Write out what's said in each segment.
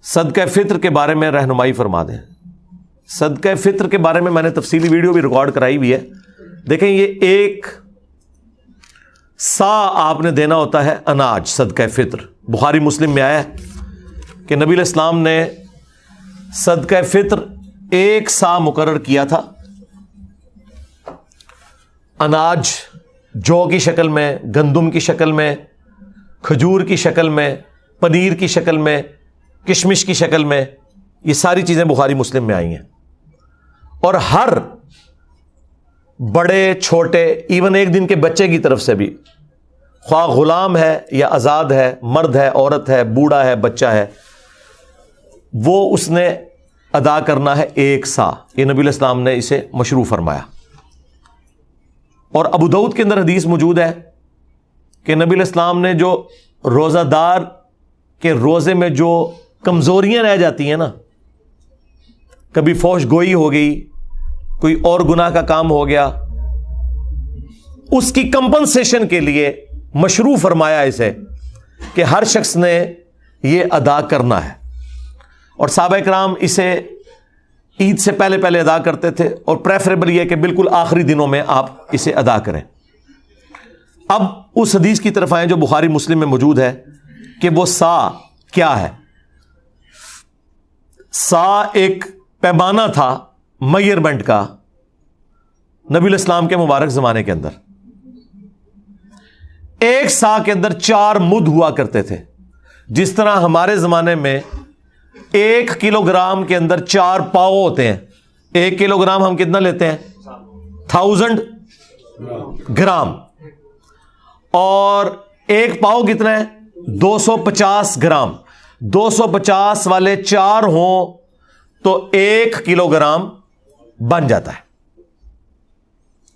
صدقہ فطر کے بارے میں رہنمائی فرما دیں. صدقہ فطر کے بارے میں نے تفصیلی ویڈیو بھی ریکارڈ کرائی ہوئی ہے. دیکھیں یہ ایک سا آپ نے دینا ہوتا ہے اناج. صدقہ فطر بخاری مسلم میں آیا ہے کہ نبی علیہ السلام نے صدقہ فطر ایک سا مقرر کیا تھا. اناج جو کی شکل میں، گندم کی شکل میں، کھجور کی شکل میں، پنیر کی شکل میں، کشمش کی شکل میں، یہ ساری چیزیں بخاری مسلم میں آئی ہیں. اور ہر بڑے چھوٹے، ایون ایک دن کے بچے کی طرف سے بھی، خواہ غلام ہے یا آزاد ہے، مرد ہے، عورت ہے، بوڑھا ہے، بچہ ہے، وہ اس نے ادا کرنا ہے ایک سا. یہ نبی علیہ السلام نے اسے مشروع فرمایا. اور ابو داؤد کے اندر حدیث موجود ہے کہ نبی علیہ السلام نے جو روزہ دار کے روزے میں جو کمزوریاں رہ جاتی ہیں نا، کبھی فحش گوئی ہو گئی، کوئی اور گناہ کا کام ہو گیا، اس کی کمپنسیشن کے لیے مشروع فرمایا اسے کہ ہر شخص نے یہ ادا کرنا ہے. اور صحابہ کرام اسے عید سے پہلے پہلے ادا کرتے تھے، اور پریفریبل یہ کہ بالکل آخری دنوں میں آپ اسے ادا کریں. اب اس حدیث کی طرف آئیں جو بخاری مسلم میں موجود ہے کہ وہ سا کیا ہے. سا ایک پیمانہ تھا میئرمنٹ کا نبی علیہ السلام کے مبارک زمانے کے اندر. ایک سا کے اندر 4 مد ہوا کرتے تھے. جس طرح ہمارے زمانے میں 1 کلو گرام کے اندر 4 پاؤ ہوتے ہیں. 1 کلو گرام ہم کتنا لیتے ہیں؟ 1000 گرام. اور 1 پاؤ کتنا ہے؟ 250 گرام. 250 والے 4 ہوں تو 1 کلو گرام بن جاتا ہے.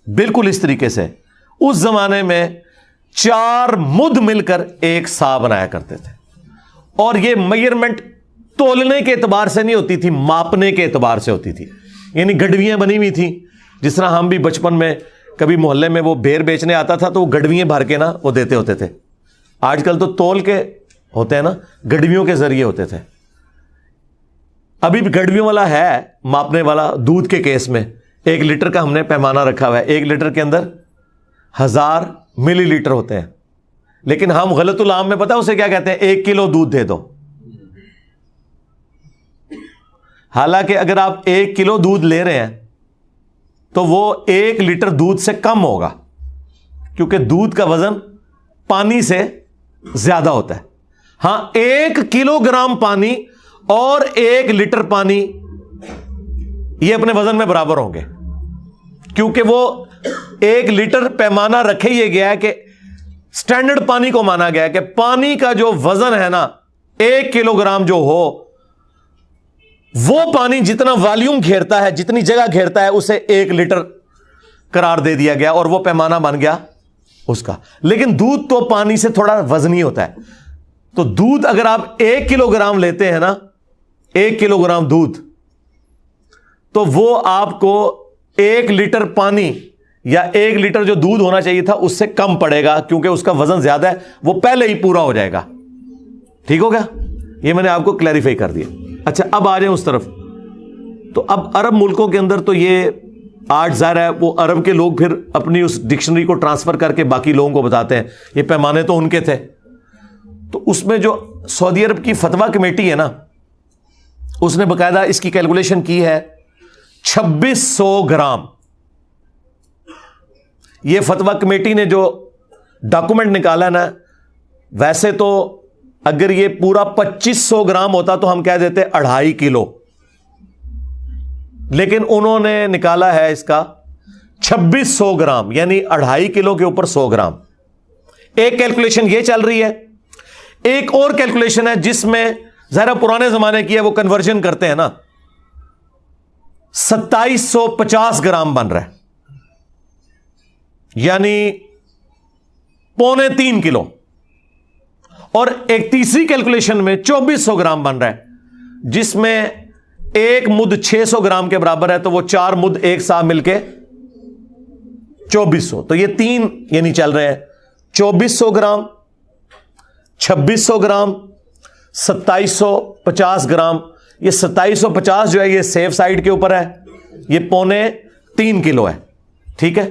بالکل اس طریقے سے اس زمانے میں 4 مد مل کر ایک سا بنایا کرتے تھے. اور یہ میئرمنٹ تولنے کے اعتبار سے نہیں ہوتی تھی، ماپنے کے اعتبار سے ہوتی تھی. یعنی گڈویاں بنی ہوئی تھیں. جس طرح ہم بھی بچپن میں کبھی محلے میں وہ بیر بیچنے آتا تھا تو وہ گڈویاں بھر کے نا وہ دیتے ہوتے تھے. آج کل تو تول کے ہوتے ہیں نا، گڈویوں کے ذریعے ہوتے تھے. ابھی بھی گڈویوں والا ہے ماپنے والا. دودھ کے کیس میں 1 لیٹر کا ہم نے پیمانہ رکھا ہوا ہے. 1 لیٹر کے اندر 1000 ملی لیٹر ہوتے ہیں. لیکن ہم غلط العام میں پتہ اسے کیا کہتے ہیں؟ 1 کلو دودھ دے دو. حالانکہ اگر آپ 1 کلو دودھ لے رہے ہیں تو وہ 1 لیٹر دودھ سے کم ہوگا، کیونکہ دودھ کا وزن پانی سے زیادہ ہوتا ہے. ہاں 1 کلو گرام پانی اور 1 لیٹر پانی یہ اپنے وزن میں برابر ہوں گے، کیونکہ وہ 1 لیٹر پیمانہ رکھے یہ گیا ہے کہ سٹینڈرڈ پانی کو مانا گیا ہے کہ پانی کا جو وزن ہے نا 1 کلو گرام جو ہو، وہ پانی جتنا والیوم گھیرتا ہے، جتنی جگہ گھیرتا ہے، اسے 1 لیٹر قرار دے دیا گیا اور وہ پیمانہ بن گیا اس کا. لیکن دودھ تو پانی سے تھوڑا وزنی ہوتا ہے. تو دودھ اگر آپ 1 کلو گرام لیتے ہیں نا، 1 کلو گرام دودھ، تو وہ آپ کو 1 لیٹر پانی یا 1 لیٹر جو دودھ ہونا چاہیے تھا اس سے کم پڑے گا، کیونکہ اس کا وزن زیادہ ہے. وہ پہلے ہی پورا ہو جائے گا. ٹھیک ہو گیا؟ یہ میں نے آپ کو کلیریفائی کر دیا. اچھا اب آ جائیں اس طرف. تو اب عرب ملکوں کے اندر تو یہ آج ظاہر ہے وہ عرب کے لوگ پھر اپنی اس ڈکشنری کو ٹرانسفر کر کے باقی لوگوں کو بتاتے ہیں. یہ پیمانے تو ان کے تھے. تو اس میں جو سعودی عرب کی فتویٰ کمیٹی ہے نا، اس نے باقاعدہ اس کی کیلکولیشن کی ہے 2600 گرام. یہ فتویٰ کمیٹی نے جو ڈاکومنٹ نکالا نا، ویسے تو اگر یہ پورا 2500 گرام ہوتا تو ہم کہہ دیتے 2.5 کلو، لیکن انہوں نے نکالا ہے اس کا 2600 گرام، یعنی 2.5 کلو کے اوپر 100 گرام. ایک کیلکولیشن یہ چل رہی ہے. ایک اور کیلکولیشن ہے جس میں ذرا پرانے زمانے کی ہے، وہ کنورژن کرتے ہیں نا، 2750 گرام بن رہا ہے، یعنی 3.25 کلو. اور ایک تیسری کیلکولیشن میں 2400 گرام بن رہا ہے، جس میں 1 مد 600 گرام کے برابر ہے، تو وہ 4 مد ایک ساتھ مل کے 2400. تو یہ 3 یعنی چل رہے ہیں 2400 گرام، 2600 گرام، 2750 گرام. یہ 2750 جو ہے یہ سیف سائڈ کے اوپر ہے, یہ 2.25 کلو ہے. ٹھیک ہے,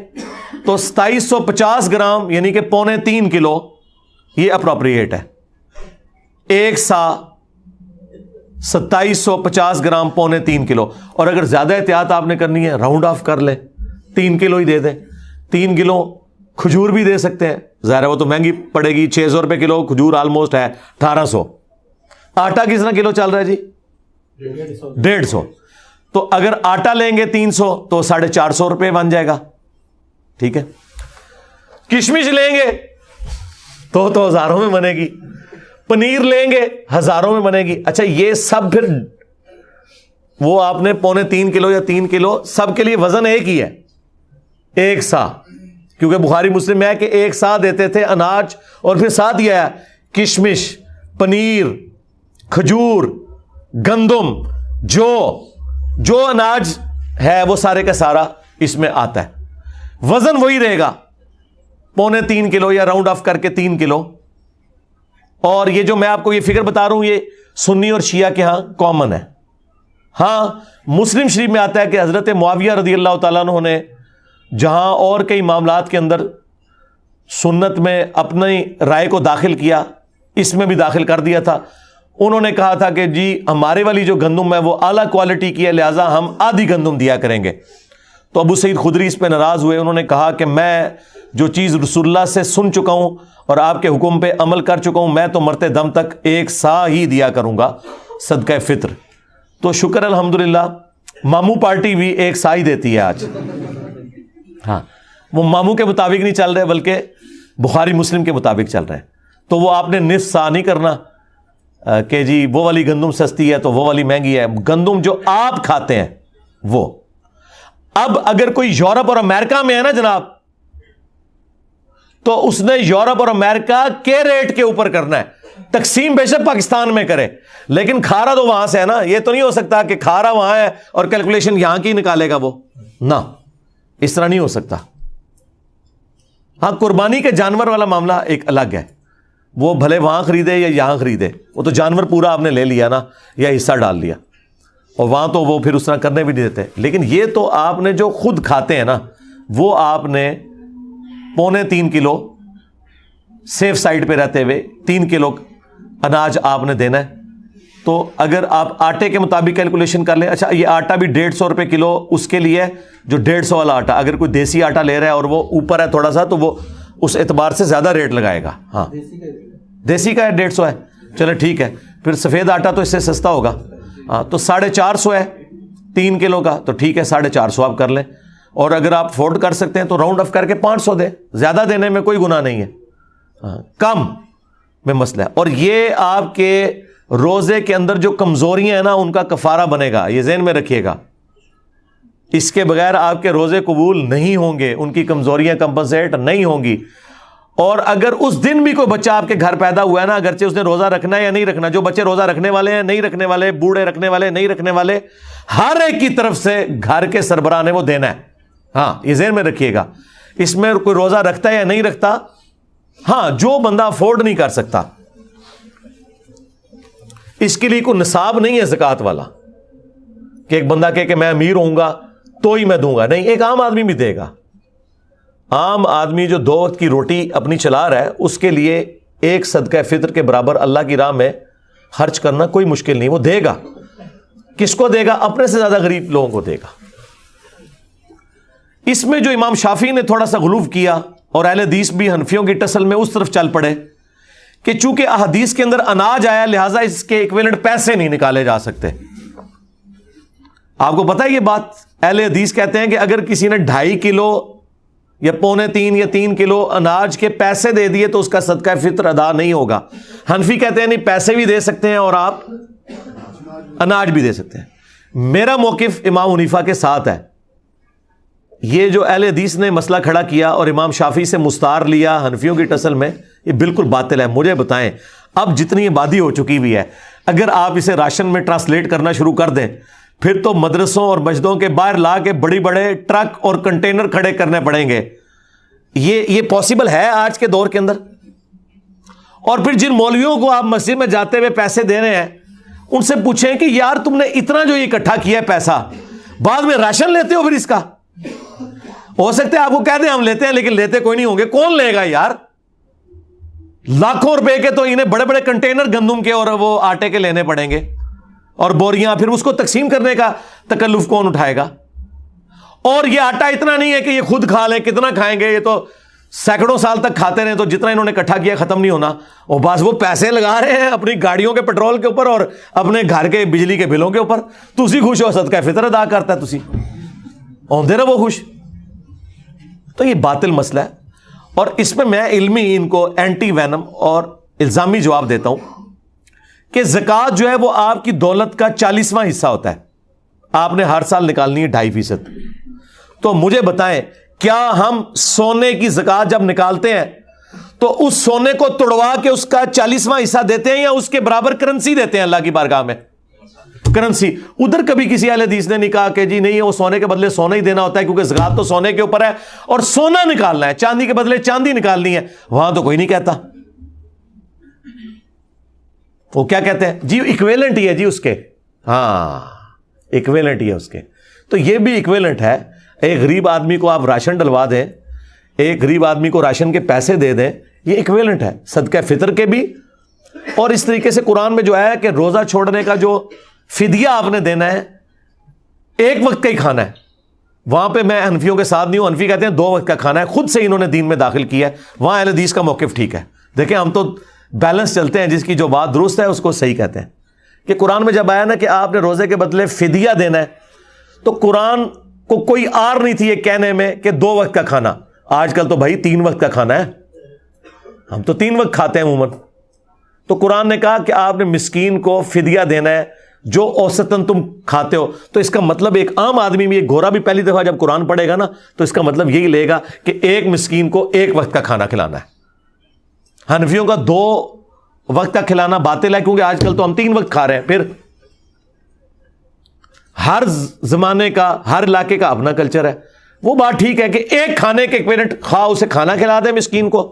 تو 2750 گرام یعنی کہ 3.25 کلو یہ اپروپریٹ ہے. ایک سا 2750 گرام 3.25 کلو. اور اگر زیادہ احتیاط آپ نے کرنی ہے راؤنڈ آف کر لیں, 3 کلو ہی دے دیں. 3 کلو کھجور بھی دے سکتے ہیں, ظاہر ہے وہ تو مہنگی پڑے گی, 600 روپے کلو کھجور آلموسٹ ہے 1800. آٹا کس طرح کلو چل رہا ہے جی؟ 150. تو اگر آٹا لیں گے 300 تو 450 روپے بن جائے گا. ٹھیک ہے, کشمش لیں گے تو ہزاروں میں بنے گی, پنیر لیں گے ہزاروں میں بنے گی. اچھا یہ سب پھر وہ آپ نے 2.25 کلو یا 3 کلو سب کے لیے وزن ایک ہی ہے, ایک سا, کیونکہ بخاری مسلم میں ہے کہ ایک سا دیتے تھے اناج, اور پھر ساتھ یہ ہے کشمش, پنیر, کھجور, گندم, جو اناج ہے وہ سارے کا سارا اس میں آتا ہے. وزن وہی رہے گا 2.25 کلو یا راؤنڈ آف کر کے 3 کلو. اور یہ جو میں آپ کو یہ فگر بتا رہا ہوں یہ سنی اور شیعہ کے ہاں کامن ہے. ہاں مسلم شریف میں آتا ہے کہ حضرت معاویہ رضی اللہ تعالیٰ عنہ نے جہاں اور کئی معاملات کے اندر سنت میں اپنی رائے کو داخل کیا, اس میں بھی داخل کر دیا تھا. انہوں نے کہا تھا کہ جی ہمارے والی جو گندم ہے وہ اعلیٰ کوالٹی کی ہے, لہٰذا ہم آدھی گندم دیا کریں گے. تو ابو سعید خدری اس پہ ناراض ہوئے. انہوں نے کہا کہ میں جو چیز رسول اللہ سے سن چکا ہوں اور آپ کے حکم پہ عمل کر چکا ہوں, میں تو مرتے دم تک ایک سا ہی دیا کروں گا صدقہ فطر. تو شکر الحمدللہ ماموں پارٹی بھی ایک سا ہی دیتی ہے آج. ہاں وہ ماموں کے مطابق نہیں چل رہے بلکہ بخاری مسلم کے مطابق چل رہے ہیں. تو وہ آپ نے نصف سا نہیں کرنا کہ جی وہ والی گندم سستی ہے تو وہ والی مہنگی ہے. گندم جو آپ کھاتے ہیں وہ. اب اگر کوئی یورپ اور امریکہ میں ہے نا جناب, تو اس نے یورپ اور امریکہ کے ریٹ کے اوپر کرنا ہے. تقسیم بے شک پاکستان میں کرے لیکن کھارا تو وہاں سے ہے نا. یہ تو نہیں ہو سکتا کہ کھارا وہاں ہے اور کیلکولیشن یہاں کی نکالے گا وہ, نہ اس طرح نہیں ہو سکتا. ہاں قربانی کے جانور والا معاملہ ایک الگ ہے, وہ بھلے وہاں خریدے یا یہاں خریدے, وہ تو جانور پورا آپ نے لے لیا نا یا حصہ ڈال لیا, اور وہاں تو وہ پھر اس طرح کرنے بھی نہیں دیتے. لیکن یہ تو آپ نے جو خود کھاتے ہیں نا وہ آپ نے 2.25 کلو سیف سائڈ پہ رہتے ہوئے 3 کلو اناج آپ نے دینا ہے. تو اگر آپ آٹے کے مطابق کیلکولیشن کر لیں, اچھا یہ آٹا بھی 150 روپے کلو اس کے لیے جو 150 والا آٹا, اگر کوئی دیسی آٹا لے رہا ہے اور وہ اوپر ہے تھوڑا سا تو وہ اس اعتبار سے زیادہ ریٹ لگائے گا. ہاں دیسی کا ہے 150 ہے, چلے ٹھیک ہے. پھر سفید آٹا تو اس سے سستا ہوگا, ہاں تو 450 ہے 3 کلو کا, تو ٹھیک ہے 450 آپ کر لیں. اور اگر آپ افورڈ کر سکتے ہیں تو راؤنڈ آف کر کے 500 دیں, زیادہ دینے میں کوئی گناہ نہیں ہے, کم میں مسئلہ ہے. اور یہ آپ کے روزے کے اندر جو کمزوریاں ہیں نا ان کا کفارہ بنے گا, یہ ذہن میں رکھیے گا. اس کے بغیر آپ کے روزے قبول نہیں ہوں گے, ان کی کمزوریاں کمپنسیٹ نہیں ہوں گی. اور اگر اس دن بھی کوئی بچہ آپ کے گھر پیدا ہوا ہے نا, اگرچہ اس نے روزہ رکھنا ہے یا نہیں رکھنا, جو بچے روزہ رکھنے والے ہیں نہیں رکھنے والے, بوڑھے رکھنے والے نہیں رکھنے والے, ہر ایک کی طرف سے گھر کے سربراہ نے وہ دینا ہے. ہاں یہ ذہن میں رکھیے گا. اس میں کوئی روزہ رکھتا ہے یا نہیں رکھتا, ہاں جو بندہ افورڈ نہیں کر سکتا اس کے لیے کوئی نصاب نہیں ہے زکوٰۃ والا کہ ایک بندہ کہے کہ میں امیر ہوں گا تو ہی میں دوں گا. نہیں, ایک عام آدمی بھی دے گا. عام آدمی جو 2 وقت کی روٹی اپنی چلا رہا ہے اس کے لیے ایک صدقہ فطر کے برابر اللہ کی راہ میں خرچ کرنا کوئی مشکل نہیں, وہ دے گا. کس کو دے گا؟ اپنے سے زیادہ غریب لوگوں کو دے گا. اس میں جو امام شافعی نے تھوڑا سا غلو کیا اور اہل حدیث بھی حنفیوں کی ٹسل میں اس طرف چل پڑے کہ چونکہ احادیث کے اندر اناج آیا لہٰذا اس کے ایکویلنٹ پیسے نہیں نکالے جا سکتے. آپ کو پتہ ہے یہ بات, اہل حدیث کہتے ہیں کہ اگر کسی نے 2.5 کلو یا 2.25 یا 3 کلو اناج کے پیسے دے دیے تو اس کا صدقہ فطر ادا نہیں ہوگا. حنفی کہتے ہیں نہیں, پیسے بھی دے سکتے ہیں اور آپ اناج بھی دے سکتے ہیں. میرا موقف امام حنیفہ کے ساتھ ہے. یہ جو اہل حدیث نے مسئلہ کھڑا کیا اور امام شافعی سے مستعار لیا حنفیوں کی ٹسل میں, یہ بالکل باطل ہے. مجھے بتائیں, اب جتنی آبادی ہو چکی ہوئی ہے, اگر آپ اسے راشن میں ٹرانسلیٹ کرنا شروع کر دیں پھر تو مدرسوں اور مسجدوں کے باہر لا کے بڑی بڑے ٹرک اور کنٹینر کھڑے کرنے پڑیں گے. یہ پاسبل ہے آج کے دور کے اندر. اور پھر جن مولویوں کو آپ مسجد میں جاتے ہوئے پیسے دے رہے ہیں ان سے پوچھیں کہ یار تم نے اتنا جو اکٹھا کیا ہے پیسہ, بعد میں راشن لیتے ہو پھر اس کا؟ ہو سکتا ہے آپ کو کہہ دیں ہم لیتے ہیں, لیکن لیتے کوئی نہیں ہوں گے. کون لے گا یار؟ لاکھوں روپے کے تو انہیں بڑے بڑے کنٹینر گندم کے اور وہ آٹے کے لینے پڑیں گے, اور بوریاں, پھر اس کو تقسیم کرنے کا تکلف کون اٹھائے گا؟ اور یہ آٹا اتنا نہیں ہے کہ یہ خود کھا لیں, کتنا کھائیں گے؟ یہ تو سینکڑوں سال تک کھاتے رہے تو جتنا انہوں نے اکٹھا کیا ختم نہیں ہونا. اور بس وہ پیسے لگا رہے ہیں اپنی گاڑیوں کے پیٹرول کے اوپر اور اپنے گھر کے بجلی کے بلوں کے اوپر. تسی خوش ہو, صدقہ فطر ادا کرتا ہے, تسی ہوندے رہو خوش. تو یہ باطل مسئلہ ہے, اور اس میں میں علمی ان کو اینٹی وینم اور الزامی جواب دیتا ہوں کہ زکوٰۃ جو ہے وہ آپ کی دولت کا 40واں حصہ ہوتا ہے, آپ نے ہر سال نکالنی ہے 2.5%. تو مجھے بتائیں, کیا ہم سونے کی زکوٰۃ جب نکالتے ہیں تو اس سونے کو توڑوا کے اس کا 40واں حصہ دیتے ہیں یا اس کے برابر کرنسی دیتے ہیں اللہ کی بارگاہ میں؟ کرنسی. ادھر کبھی کسی اہل حدیث نے نہیں کہا کہ جی نہیں وہ سونے کے بدلے سونا ہی دینا ہوتا ہے کیونکہ زکوٰۃ تو سونے کے اوپر ہے اور سونا نکالنا ہے, چاندی کے بدلے چاندی نکالنی ہے. وہاں تو کوئی نہیں کہتا. وہ کیا کہتے ہیں جی ایکویلنٹ ہی ہے جی اس کے, ہاں ایکویلنٹ ہی ہے اس کے. تو یہ بھی ایکویلنٹ ہے. ایک غریب آدمی کو آپ راشن ڈلوا دیں, ایک غریب آدمی کو راشن کے پیسے دے دیں, یہ ایکویلنٹ ہے صدقہ فطر کے بھی. اور اس طریقے سے قرآن میں جو ہے کہ روزہ چھوڑنے کا جو فدیہ آپ نے دینا ہے ایک وقت کا ہی کھانا ہے. وہاں پہ میں حنفیوں کے ساتھ نہیں ہوں, حنفی کہتے ہیں 2 وقت کا کھانا ہے, خود سے انہوں نے دین میں داخل کیا ہے. وہاں اہل حدیث کا موقف ٹھیک ہے. دیکھیں ہم تو بیلنس چلتے ہیں, جس کی جو بات درست ہے اس کو صحیح کہتے ہیں. کہ قرآن میں جب آیا نا کہ آپ نے روزے کے بدلے فدیہ دینا ہے, تو قرآن کو کوئی آر نہیں تھی یہ کہنے میں کہ 2 وقت کا کھانا. آج کل تو بھائی 3 وقت کا کھانا ہے, ہم تو 3 وقت کھاتے ہیں عموماً. تو قرآن نے کہا کہ آپ نے مسکین کو فدیہ دینا ہے جو اوسطاً تم کھاتے ہو. تو اس کا مطلب ایک عام آدمی بھی, ایک گورا بھی پہلی دفعہ جب قرآن پڑھے گا نا تو اس کا مطلب یہی لے گا کہ ایک مسکین کو 1 وقت کا کھانا کھلانا ہے. حنفیوں کا 2 وقت کا کھلانا باطل ہے کیونکہ آج کل تو ہم 3 وقت کھا رہے ہیں. پھر ہر زمانے کا, ہر علاقے کا اپنا کلچر ہے. وہ بات ٹھیک ہے کہ ایک کھانے کے ایکویلنٹ, خواہ اسے کھانا کھلا دیں مسکین کو,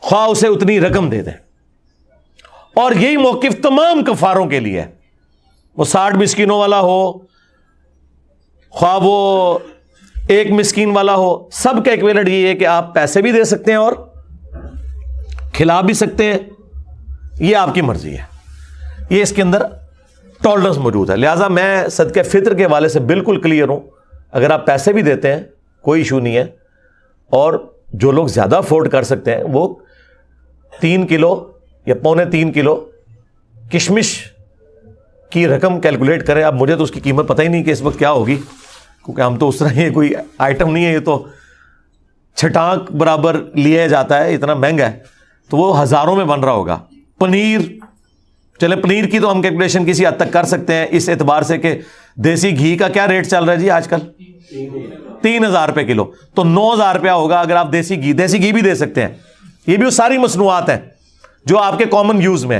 خواہ اسے اتنی رقم دے دیں. اور یہی موقف تمام کفاروں کے لیے ہے. وہ 60 مسکینوں والا ہو, خواہ وہ 1 مسکین والا ہو, سب کا ایکویلنٹ یہ ہے کہ آپ پیسے بھی دے سکتے ہیں اور کھلا بھی سکتے ہیں. یہ آپ کی مرضی ہے, یہ اس کے اندر ٹالرنس موجود ہے. لہٰذا میں صدقہ فطر کے حوالے سے بالکل کلیئر ہوں. اگر آپ پیسے بھی دیتے ہیں کوئی ایشو نہیں ہے, اور جو لوگ زیادہ افورڈ کر سکتے ہیں وہ 3 کلو یا 3.25 کلو کشمش کی رقم کیلکولیٹ کریں. اب مجھے تو اس کی قیمت پتہ ہی نہیں کہ اس وقت کیا ہوگی, کیونکہ ہم تو اس طرح یہ کوئی آئٹم نہیں ہے, یہ تو چھٹانک برابر لیا جاتا ہے, اتنا مہنگا ہے. تو وہ ہزاروں میں بن رہا ہوگا. پنیر, چلے پنیر کی تو ہم کیلکولیشن کسی حد تک کر سکتے ہیں اس اعتبار سے کہ دیسی گھی کا کیا ریٹ چل رہا ہے جی آج کل, 3000 روپے کلو, تو 9000 روپیہ ہوگا اگر آپ دیسی گھی بھی دے سکتے ہیں. یہ بھی وہ ساری مصنوعات ہیں جو آپ کے کامن یوز میں.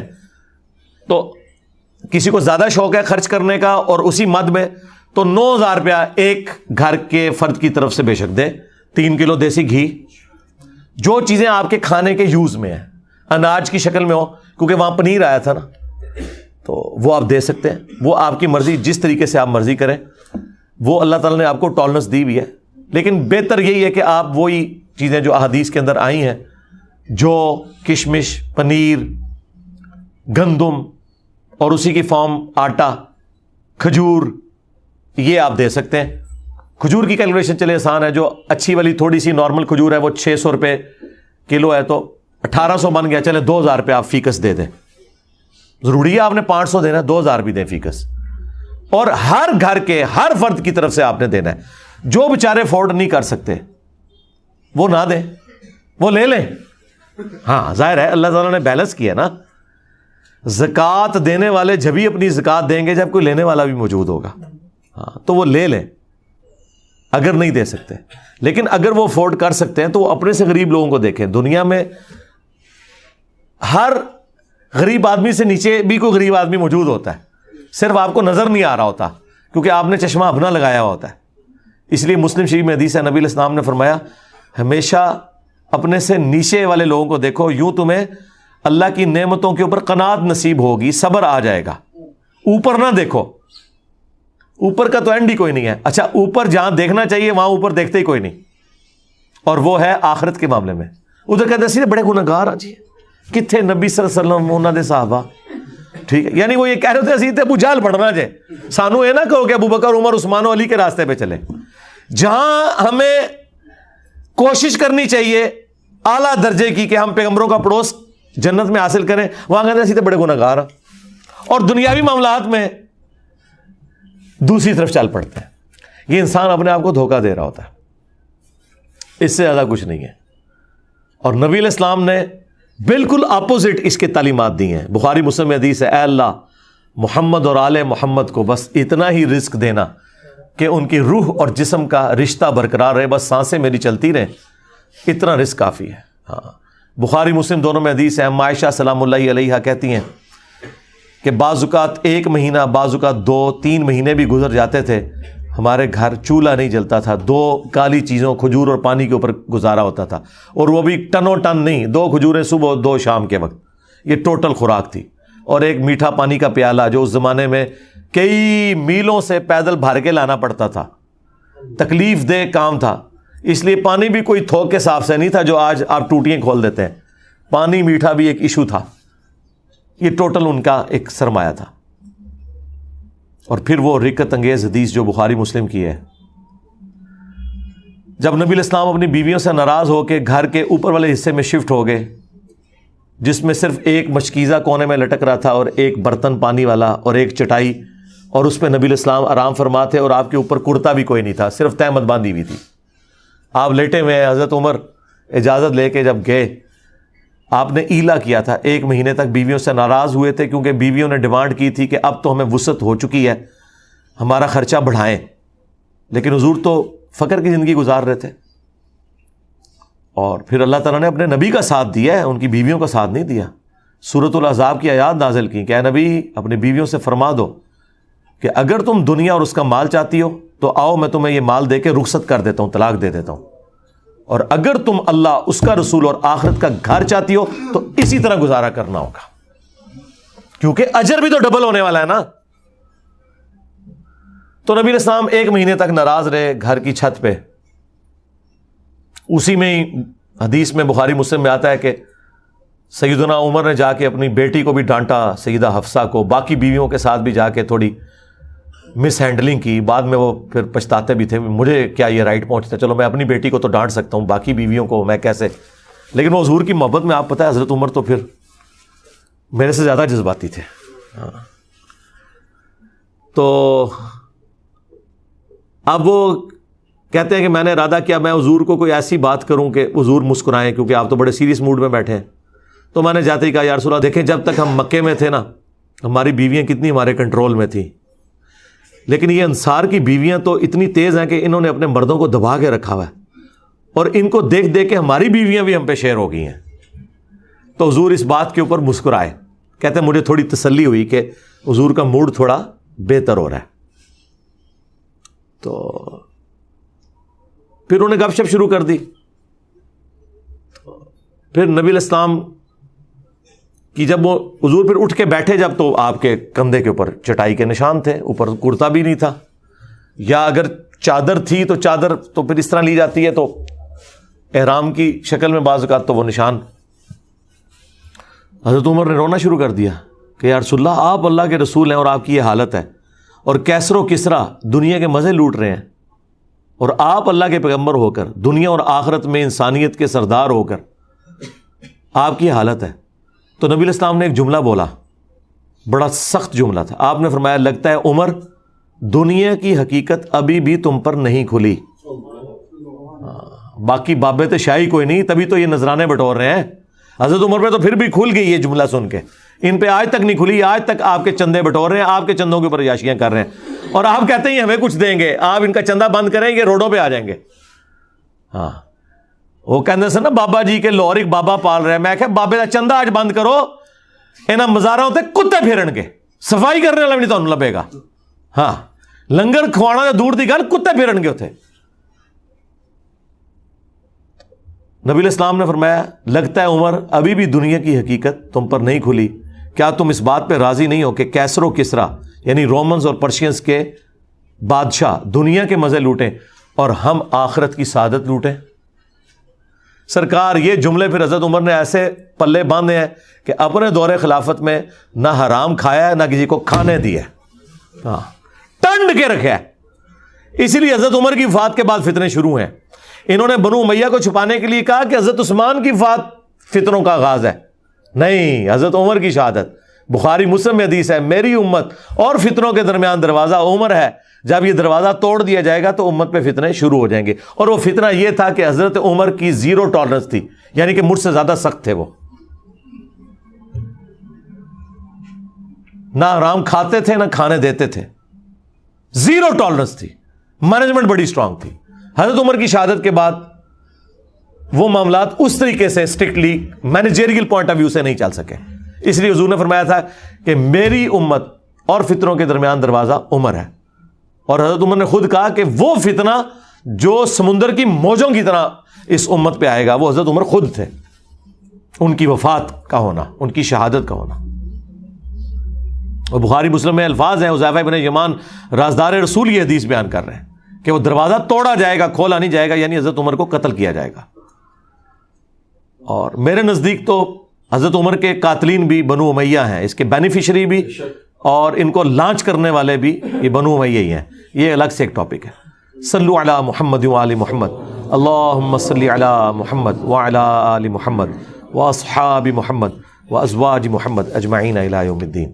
تو کسی کو زیادہ شوق ہے خرچ کرنے کا اور اسی مد میں, تو 9000 روپیہ ایک گھر کے فرد کی طرف سے بے شک دے. 3 کلو دیسی گھی, جو چیزیں آپ کے کھانے کے یوز میں ہیں, اناج کی شکل میں ہو, کیونکہ وہاں پنیر آیا تھا نا, تو وہ آپ دے سکتے ہیں. وہ آپ کی مرضی, جس طریقے سے آپ مرضی کریں. وہ اللہ تعالیٰ نے آپ کو ٹالرنس دی بھی ہے, لیکن بہتر یہی ہے کہ آپ وہی چیزیں جو احادیث کے اندر آئی ہیں, جو کشمش, پنیر, گندم اور اسی کی فارم آٹا, کھجور, یہ آپ دے سکتے ہیں. کھجور کی کیلکولیشن چلے آسان ہے, جو اچھی والی تھوڑی سی نارمل کھجور ہے وہ 600 روپے کلو ہے, تو 1800 بن گیا. چلے 2000 روپے آپ فیکس دے دیں. ضروری ہے آپ نے 500 دینا ہے, 2000 بھی دیں فیکس. اور ہر گھر کے ہر فرد کی طرف سے آپ نے دینا ہے. جو بیچارے افورڈ نہیں کر سکتے وہ نہ دیں, وہ لے لیں. ہاں ظاہر ہے اللہ تعالیٰ نے بیلنس کیا نا, زکوٰۃ دینے والے جبھی اپنی زکوٰۃ دیں گے جب کوئی لینے والا بھی موجود ہوگا. ہاں تو وہ لے لیں اگر نہیں دے سکتے. لیکن اگر وہ افورڈ کر سکتے ہیں تو وہ اپنے سے غریب لوگوں کو دیکھیں. دنیا میں ہر غریب آدمی سے نیچے بھی کوئی غریب آدمی موجود ہوتا ہے, صرف آپ کو نظر نہیں آ رہا ہوتا کیونکہ آپ نے چشمہ اپنا لگایا ہوا ہوتا ہے. اس لیے مسلم شریف میں حدیث ہے, نبی علیہ السلام نے فرمایا ہمیشہ اپنے سے نیچے والے لوگوں کو دیکھو, یوں تمہیں اللہ کی نعمتوں کے اوپر قناعت نصیب ہوگی, صبر آ جائے گا. اوپر نہ دیکھو, اوپر کا تو اینڈ ہی کوئی نہیں ہے. اچھا اوپر جہاں دیکھنا چاہیے وہاں اوپر دیکھتے ہی کوئی نہیں, اور وہ ہے آخرت کے معاملے میں. ادھر کہتے ہیں بڑے گناہگار جی, کتنے نبی صلی اللہ علیہ وسلم انہوں نے صحابہ, ٹھیک ہے, یعنی وہ یہ کہہ رہے تھے ابو جہل پڑھنا جائے, سانو یہ نہ کہو کہ ابو بکر عمر عثمان و علی کے راستے پہ چلے. جہاں ہمیں کوشش کرنی چاہیے اعلیٰ درجے کی کہ ہم پیغمبروں کا پڑوس جنت میں حاصل کریں, وہاں کہتے ہیں بڑے گناہگار, اور دنیاوی معاملات میں دوسری طرف چل پڑتے ہیں. یہ انسان اپنے آپ کو دھوکہ دے رہا ہوتا ہے, اس سے زیادہ کچھ نہیں ہے. اور نبی علیہ السلام نے بالکل اپوزٹ اس کے تعلیمات دی ہیں. بخاری مسلم میں حدیث ہے, اے اللہ محمد اور آل محمد کو بس اتنا ہی رزق دینا کہ ان کی روح اور جسم کا رشتہ برقرار رہے, بس سانسیں میری چلتی رہیں, اتنا رزق کافی ہے. ہاں, بخاری مسلم دونوں میں حدیث ہے. عائشہ سلام اللہ علیہا کہتی ہیں کہ بعض اوقات 1 مہینہ, بعض اوقات 2-3 مہینے بھی گزر جاتے تھے, ہمارے گھر چولہا نہیں جلتا تھا, 2 کالی چیزوں کھجور اور پانی کے اوپر گزارا ہوتا تھا, اور وہ بھی ٹنوں ٹن نہیں, 2 کھجوریں صبح 2 شام کے وقت, یہ ٹوٹل خوراک تھی. اور ایک میٹھا پانی کا پیالہ جو اس زمانے میں کئی میلوں سے پیدل بھر کے لانا پڑتا تھا, تکلیف دہ کام تھا, اس لیے پانی بھی کوئی تھوک کے صاف سے نہیں تھا جو آج آپ ٹوٹیاں کھول دیتے ہیں. پانی میٹھا بھی ایک ایشو تھا. یہ ٹوٹل ان کا ایک سرمایہ تھا. اور پھر وہ رکت انگیز حدیث جو بخاری مسلم کی ہے, جب نبی علیہ السلام اپنی بیویوں سے ناراض ہو کے گھر کے اوپر والے حصے میں شفٹ ہو گئے, جس میں صرف ایک مشکیزہ کونے میں لٹک رہا تھا اور ایک برتن پانی والا اور ایک چٹائی, اور اس پہ نبی علیہ السلام آرام فرما تھے, اور آپ کے اوپر کرتا بھی کوئی نہیں تھا, صرف تہمت باندھی ہوئی تھی, آپ لیٹے ہوئے ہیں. حضرت عمر اجازت لے کے جب گئے, آپ نے ایلا کیا تھا, 1 مہینے تک بیویوں سے ناراض ہوئے تھے کیونکہ بیویوں نے ڈیمانڈ کی تھی کہ اب تو ہمیں وسعت ہو چکی ہے, ہمارا خرچہ بڑھائیں. لیکن حضور تو فقر کی زندگی گزار رہے تھے. اور پھر اللہ تعالیٰ نے اپنے نبی کا ساتھ دیا ہے, ان کی بیویوں کا ساتھ نہیں دیا. سورۃ الاحزاب کی آیات نازل کی کہ اے نبی اپنی بیویوں سے فرما دو کہ اگر تم دنیا اور اس کا مال چاہتی ہو تو آؤ میں تمہیں یہ مال دے کے رخصت کر دیتا ہوں, طلاق دے دیتا ہوں, اور اگر تم اللہ, اس کا رسول اور آخرت کا گھر چاہتی ہو تو اسی طرح گزارا کرنا ہوگا, کیونکہ اجر بھی تو ڈبل ہونے والا ہے نا. تو نبی علیہ السلام 1 مہینے تک ناراض رہے گھر کی چھت پہ. اسی میں ہی حدیث میں بخاری مسلم میں آتا ہے کہ سیدنا عمر نے جا کے اپنی بیٹی کو بھی ڈانٹا, سیدہ حفصہ کو, باقی بیویوں کے ساتھ بھی جا کے تھوڑی مس ہینڈلنگ کی. بعد میں وہ پھر پچھتاتے بھی تھے, مجھے کیا یہ رائٹ پہنچتا, چلو میں اپنی بیٹی کو تو ڈانٹ سکتا ہوں, باقی بیویوں کو میں کیسے. لیکن وہ حضور کی محبت میں آپ پتہ ہے حضرت عمر تو پھر میرے سے زیادہ جذباتی تھے. تو اب وہ کہتے ہیں کہ میں نے ارادہ کیا میں حضور کو کوئی ایسی بات کروں کہ حضور مسکرائیں, کیونکہ آپ تو بڑے سیریس موڈ میں بیٹھے ہیں. تو میں نے جاتے ہی کہا یا رسول اللہ دیکھیں جب تک ہم مکے میں تھے نا ہماری بیویاں کتنی ہمارے کنٹرول میں تھیں, لیکن یہ انصار کی بیویاں تو اتنی تیز ہیں کہ انہوں نے اپنے مردوں کو دبا کے رکھا ہوا ہے, اور ان کو دیکھ دیکھ کے ہماری بیویاں بھی ہم پہ شیر ہو گئی ہیں. تو حضور اس بات کے اوپر مسکرائے, کہتے ہیں مجھے تھوڑی تسلی ہوئی کہ حضور کا موڈ تھوڑا بہتر ہو رہا ہے. تو پھر انہوں نے گپ شپ شروع کر دی. پھر نبی علیہ السلام کی جب وہ حضور پھر اٹھ کے بیٹھے, جب تو آپ کے کندھے کے اوپر چٹائی کے نشان تھے, اوپر کرتا بھی نہیں تھا, یا اگر چادر تھی تو چادر تو پھر اس طرح لی جاتی ہے تو احرام کی شکل میں بعض اوقات تو وہ نشان. حضرت عمر نے رونا شروع کر دیا کہ یا رسول اللہ آپ اللہ کے رسول ہیں اور آپ کی یہ حالت ہے, اور کیسر و کسرا دنیا کے مزے لوٹ رہے ہیں, اور آپ اللہ کے پیغمبر ہو کر دنیا اور آخرت میں انسانیت کے سردار ہو کر آپ کی حالت ہے. تو نبی علیہ السلام نے ایک جملہ بولا, بڑا سخت جملہ تھا. آپ نے فرمایا لگتا ہے عمر دنیا کی حقیقت ابھی بھی تم پر نہیں کھلی. باقی بابے تو شاہی کوئی نہیں, تبھی تو یہ نذرانے بٹور رہے ہیں. حضرت عمر پہ تو پھر بھی کھل گئی یہ جملہ سن کے, ان پہ آج تک نہیں کھلی, آج تک آپ کے چندے بٹور رہے ہیں, آپ کے چندوں کے اوپر عیاشیاں کر رہے ہیں, اور آپ کہتے ہیں ہمیں کچھ دیں گے, آپ ان کا چندہ بند کریں گے روڈوں پہ آ جائیں گے. ہاں وہ کہتے سے نا بابا جی کے لاہور ایک بابا پال رہے ہیں, میں کہ بابے کا چندہ آج بند کرو, انہاں مزارہ ہوتے کتے پھیرن گے, صفائی کرنے والا بھی نہیں تو لبے گا. ہاں لنگر کھوانا دور دی گل, کتے پھیرن گے اتنے. نبی علیہ السلام نے فرمایا لگتا ہے عمر ابھی بھی دنیا کی حقیقت تم پر نہیں کھلی، کیا تم اس بات پہ راضی نہیں ہو کہ کیسر و کسرا یعنی رومنز اور پرشینز کے بادشاہ دنیا کے مزے لوٹیں اور ہم آخرت کی سعادت لوٹیں؟ سرکار یہ جملے پھر حضرت عمر نے ایسے پلے باندھے ہیں کہ اپنے دور خلافت میں نہ حرام کھایا ہے نہ کسی کو کھانے دیا، ہاں ٹنڈ کے رکھا ہے۔ اسی لیے حضرت عمر کی وفات کے بعد فتنے شروع ہیں۔ انہوں نے بنو امیہ کو چھپانے کے لیے کہا کہ حضرت عثمان کی وفات فتنوں کا آغاز ہے، نہیں، حضرت عمر کی شہادت۔ بخاری مسلم میں حدیث ہے میری امت اور فتنوں کے درمیان دروازہ عمر ہے، جب یہ دروازہ توڑ دیا جائے گا تو امت پہ فتنے شروع ہو جائیں گے۔ اور وہ فتنہ یہ تھا کہ حضرت عمر کی زیرو ٹالرنس تھی، یعنی کہ مجھ سے زیادہ سخت تھے، وہ نہ حرام کھاتے تھے نہ کھانے دیتے تھے، زیرو ٹالرنس تھی، مینجمنٹ بڑی اسٹرانگ تھی۔ حضرت عمر کی شہادت کے بعد وہ معاملات اس طریقے سے strictly managerial point of view سے نہیں چل سکے، اس لیے حضور نے فرمایا تھا کہ میری امت اور فتنوں کے درمیان دروازہ عمر ہے۔ اور حضرت عمر نے خود کہا کہ وہ فتنہ جو سمندر کی موجوں کی طرح اس امت پہ آئے گا وہ حضرت عمر خود تھے، ان کی وفات کا ہونا، ان کی شہادت کا ہونا۔ اور بخاری مسلم میں الفاظ ہیں، حذیفہ بن یمان رازدار رسول یہ حدیث بیان کر رہے ہیں کہ وہ دروازہ توڑا جائے گا، کھولا نہیں جائے گا، یعنی حضرت عمر کو قتل کیا جائے گا۔ اور میرے نزدیک تو حضرت عمر کے قاتلین بھی بنو امیہ ہیں، اس کے بینیفیشری بھی، اور ان کو لانچ کرنے والے بھی یہ بنو امیہ ہی ہیں، یہ الگ سے ایک ٹاپک ہے۔ صلو علی محمد وآل محمد، اللہم صلی علی محمد وعلی آل محمد واصحاب محمد وازواج محمد اجمعین الی یوم الدین۔